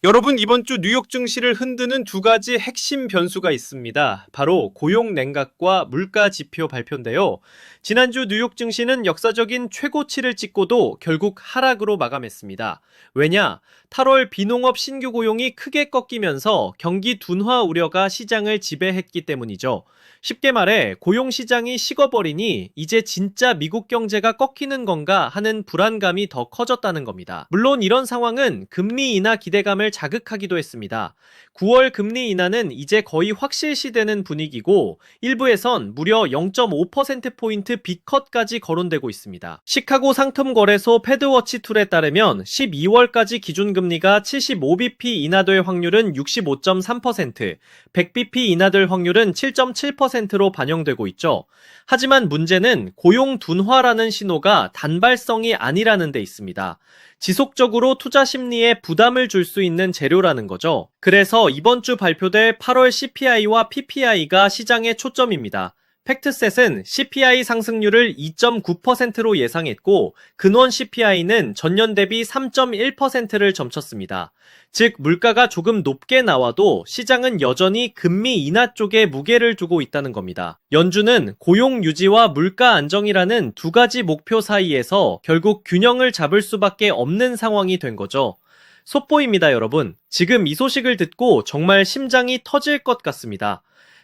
여러분, 이번 주 뉴욕 증시를 흔드는 두 가지 핵심 변수가 있습니다. 바로 고용 냉각과 물가 지표 발표인데요. 지난주 뉴욕 증시는 역사적인 최고치를 찍고도 결국 하락으로 마감했습니다. 왜냐? 8월 비농업 신규 고용이 크게 꺾이면서 경기 둔화 우려가 시장을 지배했기 때문이죠. 쉽게 말해 고용 시장이 식어버리니 이제 진짜 미국 경제가 꺾이는 건가 하는 불안감이 더 커졌다는 겁니다. 물론 이런 상황은 금리 인하 기대감을 자극하기도 했습니다. 9월 금리 인하는 이제 거의 확실시되는 분위기고 일부에선 무려 0.5%포인트 B컷까지 거론되고 있습니다. 시카고 상품거래소 패드워치 툴에 따르면 12월까지 기준금리가 75bp 인하될 확률은 65.3%, 100bp 인하될 확률은 7.7%로 반영되고 있죠. 하지만 문제는 고용 둔화라는 신호가 단발성이 아니라는 데 있습니다. 지속적으로 투자 심리에 부담을 줄 수 있는 재료라는 거죠. 그래서 이번 주 발표될 8월 CPI와 PPI가 시장의 초점입니다. 팩트셋은 CPI 상승률을 2.9%로 예상했고 근원 CPI는 전년 대비 3.1%를 점쳤습니다. 즉 물가가 조금 높게 나와도 시장은 여전히 금리 인하 쪽에 무게를 두고 있다는 겁니다. 연준은 고용 유지와 물가 안정이라는 두 가지 목표 사이에서 결국 균형을 잡을 수밖에 없는 상황이 된 거죠. 속보입니다, 여러분. 지금 이 소식을 듣고 정말 심장이 터질 것 같습니다.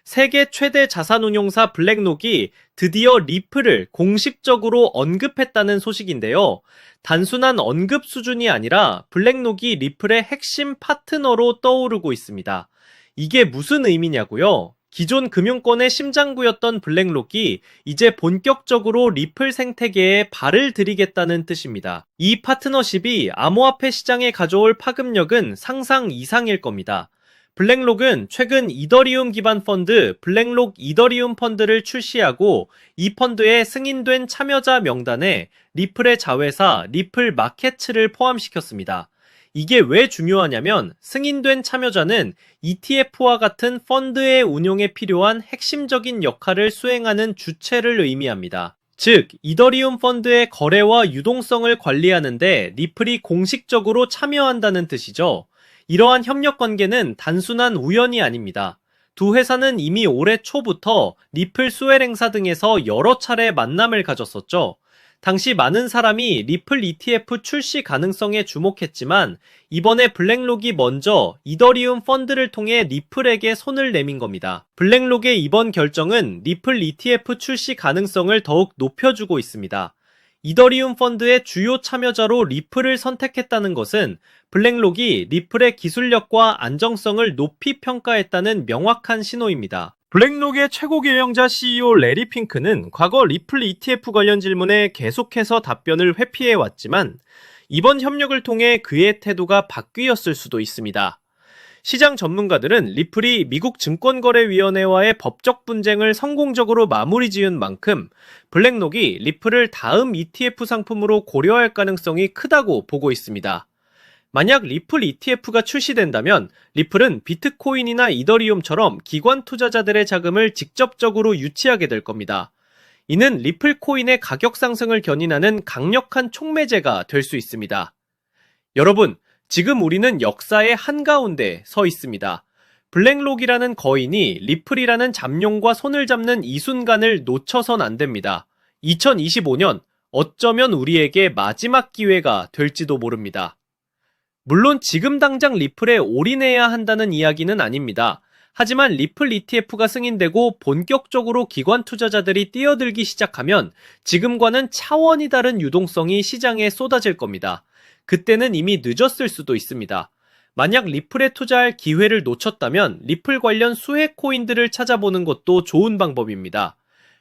세계 최대 자산운용사 블랙록이 드디어 리플을 공식적으로 언급했다는 소식인데요. 단순한 언급 수준이 아니라 블랙록이 리플의 핵심 파트너로 떠오르고 있습니다. 이게 무슨 의미냐고요? 기존 금융권의 심장부였던 블랙록이 이제 본격적으로 리플 생태계에 발을 들이겠다는 뜻입니다. 이 파트너십이 암호화폐 시장에 가져올 파급력은 상상 이상일 겁니다. 블랙록은 최근 이더리움 기반 펀드 블랙록 이더리움 펀드를 출시하고 이 펀드에 승인된 참여자 명단에 리플의 자회사 리플 마켓츠를 포함시켰습니다. 이게 왜 중요하냐면 승인된 참여자는 ETF와 같은 펀드의 운용에 필요한 핵심적인 역할을 수행하는 주체를 의미합니다. 즉, 이더리움 펀드의 거래와 유동성을 관리하는데 리플이 공식적으로 참여한다는 뜻이죠. 이러한 협력 관계는 단순한 우연이 아닙니다. 두 회사는 이미 올해 초부터 리플 수혜를 행사 등에서 여러 차례 만남을 가졌었죠. 당시 많은 사람이 리플 ETF 출시 가능성에 주목했지만 이번에 블랙록이 먼저 이더리움 펀드를 통해 리플에게 손을 내민 겁니다. 블랙록의 이번 결정은 리플 ETF 출시 가능성을 더욱 높여주고 있습니다. 이더리움 펀드의 주요 참여자로 리플을 선택했다는 것은 블랙록이 리플의 기술력과 안정성을 높이 평가했다는 명확한 신호입니다. 블랙록의 최고 경영자 CEO 레리 핑크는 과거 리플 ETF 관련 질문에 계속해서 답변을 회피해왔지만 이번 협력을 통해 그의 태도가 바뀌었을 수도 있습니다. 시장 전문가들은 리플이 미국 증권거래위원회와의 법적 분쟁을 성공적으로 마무리 지은 만큼 블랙록이 리플을 다음 ETF 상품으로 고려할 가능성이 크다고 보고 있습니다. 만약 리플 ETF가 출시된다면 리플은 비트코인이나 이더리움처럼 기관 투자자들의 자금을 직접적으로 유치하게 될 겁니다. 이는 리플 코인의 가격 상승을 견인하는 강력한 촉매제가 될 수 있습니다. 여러분, 지금 우리는 역사의 한가운데 서 있습니다. 블랙록이라는 거인이 리플이라는 잠룡과 손을 잡는 이 순간을 놓쳐선 안 됩니다. 2025년 어쩌면 우리에게 마지막 기회가 될지도 모릅니다. 물론 지금 당장 리플에 올인해야 한다는 이야기는 아닙니다. 하지만 리플 ETF가 승인되고 본격적으로 기관 투자자들이 뛰어들기 시작하면 지금과는 차원이 다른 유동성이 시장에 쏟아질 겁니다. 그때는 이미 늦었을 수도 있습니다. 만약 리플에 투자할 기회를 놓쳤다면 리플 관련 수혜 코인들을 찾아보는 것도 좋은 방법입니다.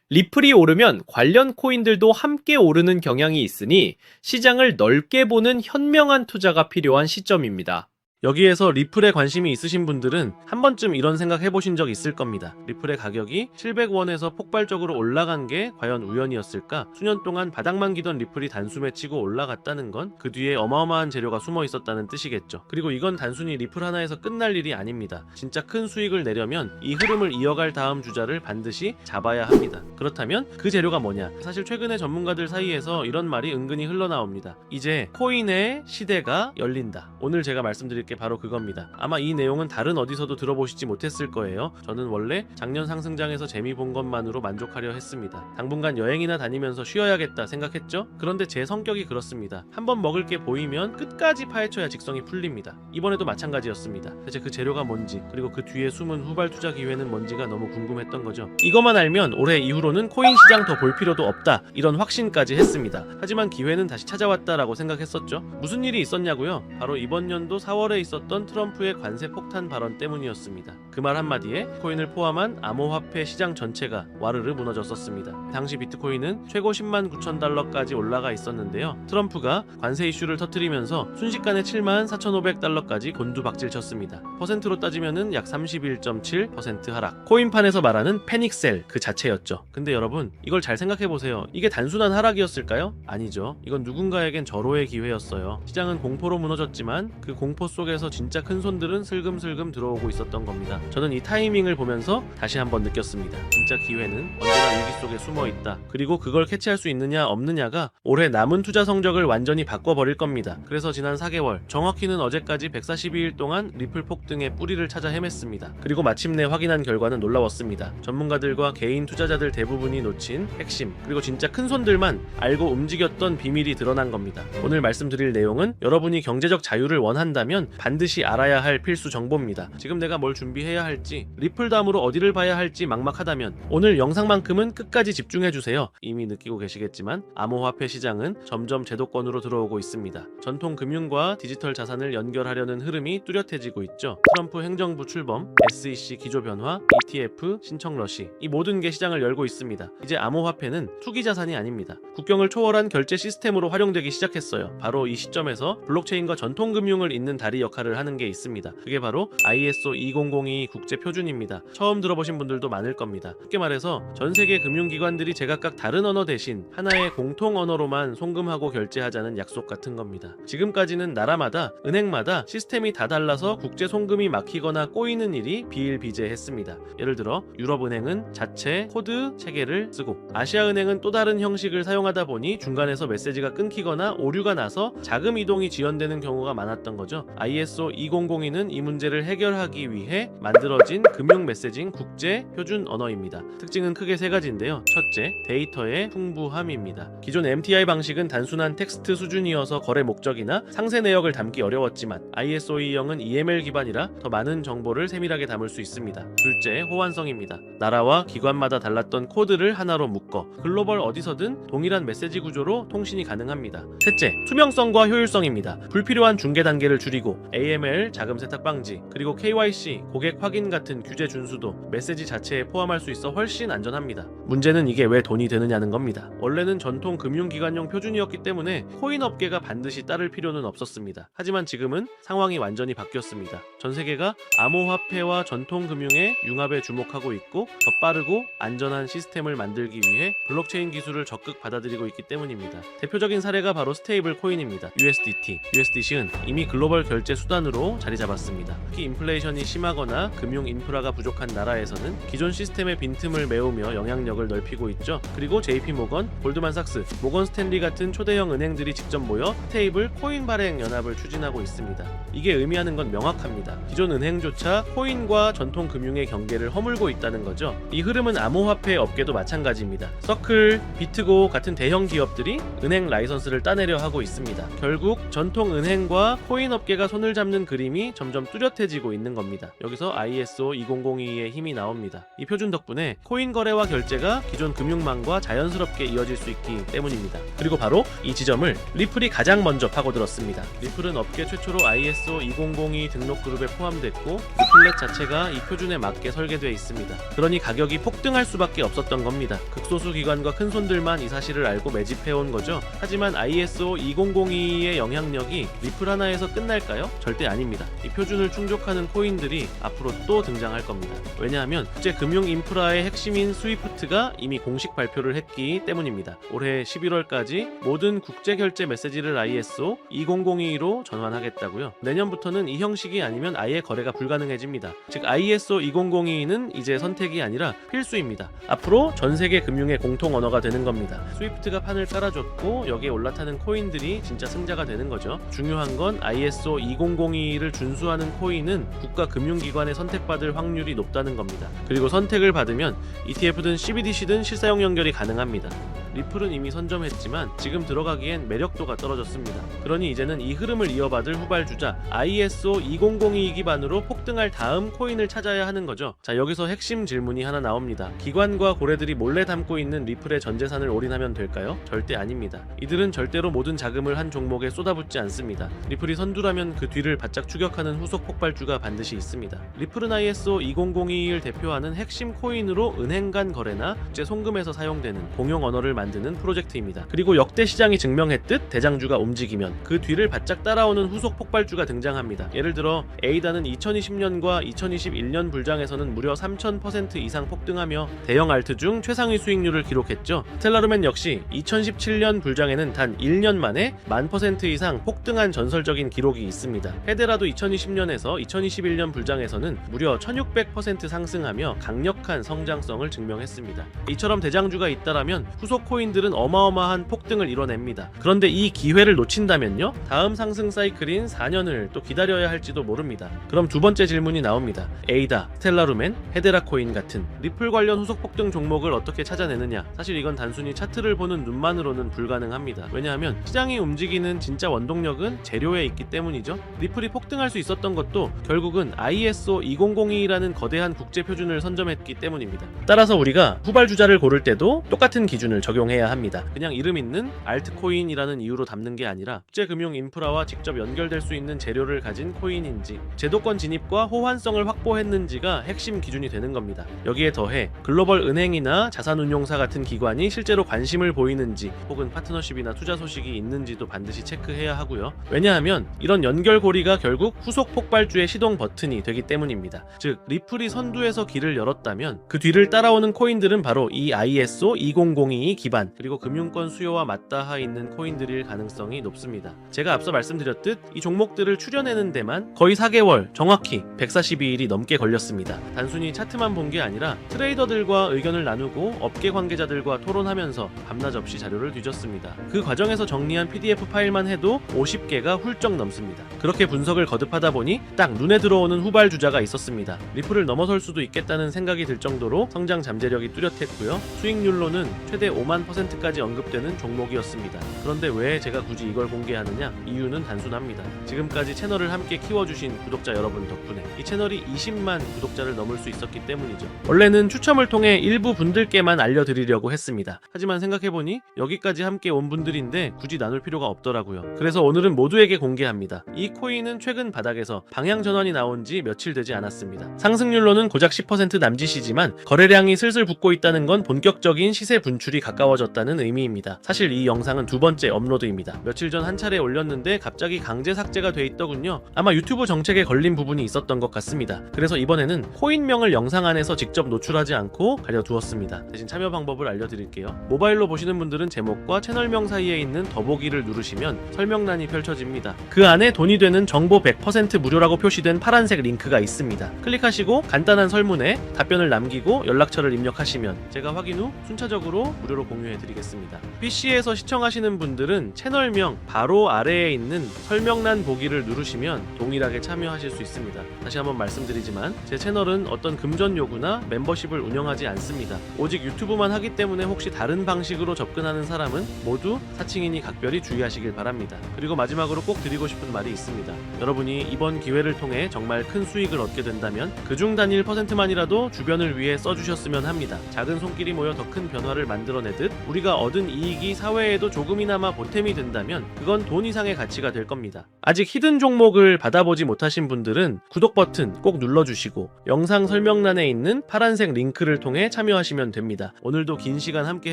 리플이 오르면 관련 코인들도 함께 오르는 경향이 있으니 시장을 넓게 보는 현명한 투자가 필요한 시점입니다. 여기에서 리플에 관심이 있으신 분들은 한 번쯤 이런 생각 해보신 적 있을 겁니다. 리플의 가격이 700원에서 폭발적으로 올라간 게 과연 우연이었을까? 수년 동안 바닥만 기던 리플이 단숨에 치고 올라갔다는 건 그 뒤에 어마어마한 재료가 숨어 있었다는 뜻이겠죠. 그리고 이건 단순히 리플 하나에서 끝날 일이 아닙니다. 진짜 큰 수익을 내려면 이 흐름을 이어갈 다음 주자를 반드시 잡아야 합니다. 그렇다면 그 재료가 뭐냐? 사실 최근에 전문가들 사이에서 이런 말이 은근히 흘러나옵니다. 이제 코인의 시대가 열린다. 오늘 제가 말씀드릴 게 바로 그겁니다. 아마 이 내용은 다른 어디서도 들어보시지 못했을 거예요. 저는 원래 작년 상승장에서 재미 본 것만으로 만족하려 했습니다. 당분간 여행이나 다니면서 쉬어야겠다 생각했죠? 그런데 제 성격이 그렇습니다. 한번 먹을 게 보이면 끝까지 파헤쳐야 직성이 풀립니다. 이번에도 마찬가지였습니다. 대체 그 재료가 뭔지, 그리고 그 뒤에 숨은 후발 투자 기회는 뭔지가 너무 궁금했던 거죠. 이것만 알면 올해 이후로는 코인 시장 더 볼 필요도 없다, 이런 확신까지 했습니다. 하지만 기회는 다시 찾아왔다라고 생각했었죠. 무슨 일이 있었냐고요? 바로 이번 연도 4월에 있었던 트럼프의 관세 폭탄 발언 때문이었습니다. 그 말 한마디에 비트코인을 포함한 암호화폐 시장 전체가 와르르 무너졌었습니다. 당시 비트코인은 최고 10만 9천 달러까지 올라가 있었는데요. 트럼프가 관세 이슈를 터뜨리면서 순식간에 7만 4,500달러까지 곤두박질 쳤습니다. 퍼센트로 따지면은 약 31.7% 하락. 코인판에서 말하는 패닉셀 그 자체였죠. 근데 여러분, 이걸 잘 생각해보세요. 이게 단순한 하락이었을까요? 아니죠. 이건 누군가에겐 절호의 기회였어요. 시장은 공포로 무너졌지만 그 공포 속에서 진짜 큰 손들은 슬금슬금 들어오고 있었던 겁니다. 저는 이 타이밍을 보면서 다시 한번 느꼈습니다. 진짜 기회는 언제나 위기 속에 숨어 있다. 그리고 그걸 캐치할 수 있느냐 없느냐가 올해 남은 투자 성적을 완전히 바꿔버릴 겁니다. 그래서 지난 4개월, 정확히는 어제까지 142일 동안 리플 폭등의 뿌리를 찾아 헤맸습니다. 그리고 마침내 확인한 결과는 놀라웠습니다. 전문가들과 개인 투자자들 대부분이 놓친 핵심, 그리고 진짜 큰 손들만 알고 움직였던 비밀이 드러난 겁니다. 오늘 말씀드릴 내용은 여러분이 경제적 자유를 원한다면 반드시 알아야 할 필수 정보입니다. 지금 내가 뭘 준비해야 할지, 리플 다음으로 어디를 봐야 할지 막막하다면 오늘 영상만큼은 끝까지 집중해주세요. 이미 느끼고 계시겠지만 암호화폐 시장은 점점 제도권으로 들어오고 있습니다. 전통 금융과 디지털 자산을 연결하려는 흐름이 뚜렷해지고 있죠. 트럼프 행정부 출범, SEC 기조 변화, ETF 신청 러시, 이 모든 게 시장을 열고 있습니다. 이제 암호화폐는 투기 자산이 아닙니다. 국경을 초월한 결제 시스템으로 활용되기 시작했어요. 바로 이 시점에서 블록체인과 전통 금융을 잇는 다리 역할을 하는 게 있습니다. 그게 바로 ISO 20022 국제 표준입니다. 처음 들어보신 분들도 많을 겁니다. 쉽게 말해서 전 세계 금융기관들이 제각각 다른 언어 대신 하나의 공통 언어로만 송금하고 결제하자는 약속 같은 겁니다. 지금까지는 나라마다, 은행마다 시스템이 다 달라서 국제 송금이 막히거나 꼬이는 일이 비일비재했습니다. 예를 들어 유럽은행은 자체 코드 체계를 쓰고, 아시아은행은 또 다른 형식을 사용하다 보니 중간에서 메시지가 끊기거나 오류가 나서 자금 이동이 지연되는 경우가 많았던 거죠. ISO 2002는 이 문제를 해결하기 위해 만들어진 금융 메시징 국제 표준 언어입니다. 특징은 크게 세 가지인데요. 첫째, 데이터의 풍부함입니다. 기존 MTI 방식은 단순한 텍스트 수준이어서 거래 목적이나 상세 내역을 담기 어려웠지만 ISO 200은 EML 기반이라 더 많은 정보를 세밀하게 담을 수 있습니다. 둘째, 호환성입니다. 나라와 기관마다 달랐던 코드를 하나로 묶어 글로벌 어디서든 동일한 메시지 구조로 통신이 가능합니다. 셋째, 투명성과 효율성입니다. 불필요한 중개 단계를 줄이고 AML 자금 세탁 방지, 그리고 KYC 고객 확인 같은 규제 준수도 메시지 자체에 포함할 수 있어 훨씬 안전합니다. 문제는 이게 왜 돈이 되느냐는 겁니다. 원래는 전통 금융기관용 표준이었기 때문에 코인 업계가 반드시 따를 필요는 없었습니다. 하지만 지금은 상황이 완전히 바뀌었습니다. 전 세계가 암호화폐와 전통 금융의 융합에 주목하고 있고 더 빠르고 안전한 시스템을 만들기 위해 블록체인 기술을 적극 받아들이고 있기 때문입니다. 대표적인 사례가 바로 스테이블 코인입니다. USDT. USDC는 이미 글로벌 결제 수단으로 자리 잡았습니다. 특히 인플레이션이 심하거나 금융 인프라가 부족한 나라에서는 기존 시스템의 빈틈을 메우며 영향력을 넓히고 있죠. 그리고 JP모건, 골드만삭스, 모건 스탠리 같은 초대형 은행들이 직접 모여 스테이블 코인 발행 연합을 추진하고 있습니다. 이게 의미하는 건 명확합니다. 기존 은행조차 코인과 전통 금융의 경계를 허물고 있다는 거죠. 이 흐름은 암호화폐 업계도 마찬가지입니다. 서클, 비트고 같은 대형 기업들이 은행 라이선스를 따내려 하고 있습니다. 결국 전통 은행과 코인 업계가 손을 잡는 그림이 점점 뚜렷해지고 있는 겁니다. 여기서 ISO 2002의 힘이 나옵니다. 이 표준 덕분에 코인 거래와 결제가 기존 금융망과 자연스럽게 이어질 수 있기 때문입니다. 그리고 바로 이 지점을 리플이 가장 먼저 파고들었습니다. 리플은 업계 최초로 ISO 2002 등록 그룹에 포함됐고 리플렛 자체가 이 표준에 맞게 설계되어 있습니다. 그러니 가격이 폭등할 수밖에 없었던 겁니다. 극소수 기관과 큰 손들만 이 사실을 알고 매집해온 거죠. 하지만 ISO 2002의 영향력이 리플 하나에서 끝날까요? 절대 아닙니다. 이 표준을 충족하는 코인들이 앞으로 앞으로 또 등장할 겁니다. 왜냐하면 국제 금융 인프라의 핵심인 스위프트가 이미 공식 발표를 했기 때문입니다. 올해 11월까지 모든 국제 결제 메시지를 ISO 20022로 전환하겠다고요. 내년부터는 이 형식이 아니면 아예 거래가 불가능해집니다. 즉 ISO 20022는 이제 선택이 아니라 필수입니다. 앞으로 전 세계 금융의 공통 언어가 되는 겁니다. 스위프트가 판을 깔아줬고 여기에 올라타는 코인들이 진짜 승자가 되는 거죠. 중요한 건 ISO 20022를 준수하는 코인은 국가 금융기관에 선택받을 확률이 높다는 겁니다. 그리고 선택을 받으면 ETF든 CBDC든 실사용 연결이 가능합니다. 리플은 이미 선점했지만 지금 들어가기엔 매력도가 떨어졌습니다. 그러니 이제는 이 흐름을 이어받을 후발주자 ISO 2002 기반으로 폭등할 다음 코인을 찾아야 하는 거죠. 자, 여기서 핵심 질문이 하나 나옵니다. 기관과 고래들이 몰래 담고 있는 리플의 전 재산을 올인하면 될까요? 절대 아닙니다. 이들은 절대로 모든 자금을 한 종목에 쏟아붓지 않습니다. 리플이 선두라면 그 뒤를 바짝 추격하는 후속 폭발주가 반드시 있습니다. 리플은 ISO 20022를 대표하는 핵심 코인으로 은행 간 거래나 국제 송금에서 사용되는 공용 언어를 만드는 프로젝트입니다. 그리고 역대 시장이 증명했듯 대장주가 움직이면 그 뒤를 바짝 따라오는 후속 폭발주가 등장합니다. 예를 들어 에이다는 2020년과 2021년 불장에서는 무려 3000% 이상 폭등하며 대형 알트 중 최상위 수익률을 기록했죠. 스텔라루멘 역시 2017년 불장에는 단 1년 만에 1000% 이상 폭등한 전설적인 기록이 있습니다. 헤데라도 2020년에서 2021년 불장에서는 무려 1600% 상승하며 강력한 성장성을 증명했습니다. 이처럼 대장주가 있다라면 후속 코인들은 어마어마한 폭등을 이뤄냅니다. 그런데 이 기회를 놓친다면요? 다음 상승 사이클인 4년을 또 기다려야 할지도 모릅니다. 그럼 두 번째 질문이 나옵니다. 에이다, 스텔라루멘, 헤데라 코인 같은 리플 관련 후속 폭등 종목을 어떻게 찾아내느냐? 사실 이건 단순히 차트를 보는 눈만으로는 불가능합니다. 왜냐하면 시장이 움직이는 진짜 원동력은 재료에 있기 때문이죠. 리플이 폭등할 수 있었던 것도 결국은 ISO 2002라는 거대한 국제 표준을 선점했기 때문입니다. 따라서 우리가 후발주자를 고를 때도 똑같은 기준을 적용해야 합니다. 그냥 이름 있는 알트코인이라는 이유로 담는 게 아니라 국제 금융 인프라와 직접 연결될 수 있는 재료를 가진 코인인지, 제도권 진입과 호환성을 확보했는지가 핵심 기준이 되는 겁니다. 여기에 더해 글로벌 은행이나 자산운용사 같은 기관이 실제로 관심을 보이는지 혹은 파트너십이나 투자 소식이 있는지도 반드시 체크해야 하고요. 왜냐하면 이런 연결고리가 결국 후속 폭발주의 시동 버튼이 되기 때문입니다. 즉 리플이 선두에서 길을 열었다면 그 뒤를 따라오는 코인들은 바로 이 ISO 2002 기반 그리고 금융권 수요와 맞닿아 있는 코인들일 가능성이 높습니다. 제가 앞서 말씀드렸듯 이 종목들을 추려내는 데만 거의 4개월, 정확히 142일이 넘게 걸렸습니다. 단순히 차트만 본 게 아니라 트레이더들과 의견을 나누고 업계 관계자들과 토론하면서 밤낮 없이 자료를 뒤졌습니다. 그 과정에서 정리한 PDF 파일만 해도 50개가 훌쩍 넘습니다. 그렇게 분석을 거듭하다 보니 딱 눈에 들어오는 후발주자가 있었습니다. 리플을 넘어설 수도 있겠다는 생각이 들 정도로 성장 잠재력이 뚜렷했고요. 수익률로는 최대 5만%까지 언급되는 종목이었습니다. 그런데 왜 제가 굳이 이걸 공개하느냐? 이유는 단순합니다. 지금까지 채널을 함께 키워주신 구독자 여러분 덕분에 이 채널이 20만 구독자를 넘을 수 있었기 때문이죠. 원래는 추첨을 통해 일부 분들께만 알려드리려고 했습니다. 하지만 생각해보니 여기까지 함께 온 분들인데 굳이 나눌 필요가 없더라고요. 그래서 오늘은 모두에게 공개합니다. 이 코인은 최근 바닥에서 방향 전환이 나온 지 며칠 되지 않았습니다. 상승률로는 고작 10% 남짓이지만 거래량이 슬슬 붙고 있다는 건 본격적인 시세 분출이 가까워졌다는 의미입니다. 사실 이 영상은 두 번째 업로드입니다. 며칠 전 한 차례 올렸는데 갑자기 강제 삭제가 돼 있더군요. 아마 유튜브 정책에 걸린 부분이 있었던 것 같습니다. 그래서 이번에는 코인명을 영상 안에서 직접 노출하지 않고 가려두었습니다. 대신 참여 방법을 알려드릴게요. 모바일로 보시는 분들은 제목과 채널명 사이에 있는 더보기를 누르시면 설명란이 펼쳐집니다. 그 안에 돈이 되는 정보 100% 무료라고 표시된 파란색 링크가 있습니다. 클릭하시고 간단한 설문에 답변을 남기고 연락처를 입력하시면 제가 확인 후 순차적으로 무료로 공유해드리겠습니다. PC에서 시청하시는 분들은 채널명 바로 아래에 있는 설명란 보기를 누르시면 동일하게 참여하실 수 있습니다. 다시 한번 말씀드리지만 제 채널은 어떤 금전 요구나 멤버십을 운영하지 않습니다. 오직 유튜브만 하기 때문에 혹시 다른 방식으로 접근하는 사람은 모두 사칭이니 각별히 주의하시길 바랍니다. 그리고 마지막으로 꼭 드리고 싶은 말이 있습니다. 여러분이 이번 기회를 통해 정말 큰 수익을 얻게 된다면 그중 단 1%만이라도 주변을 위해 써주셨으면 합니다. 작은 손길이 모여 더 큰 변화를 만들어내듯 우리가 얻은 이익이 사회에도 조금이나마 보탬이 된다면 그건 돈 이상의 가치가 될 겁니다. 아직 히든 종목을 받아보지 못하신 분들은 구독 버튼 꼭 눌러주시고 영상 설명란에 있는 파란색 링크를 통해 참여하시면 됩니다. 오늘도 긴 시간 함께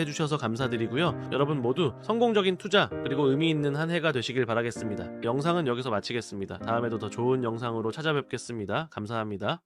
해주셔서 감사드리고요. 여러분 모두 성공적인 투자 그리고 의미 있는 한 해가 되시길 바라겠습니다. 영상은 여기서 마치겠습니다. 다음에도 더 좋은 영상으로 찾아뵙겠습니다. 감사합니다.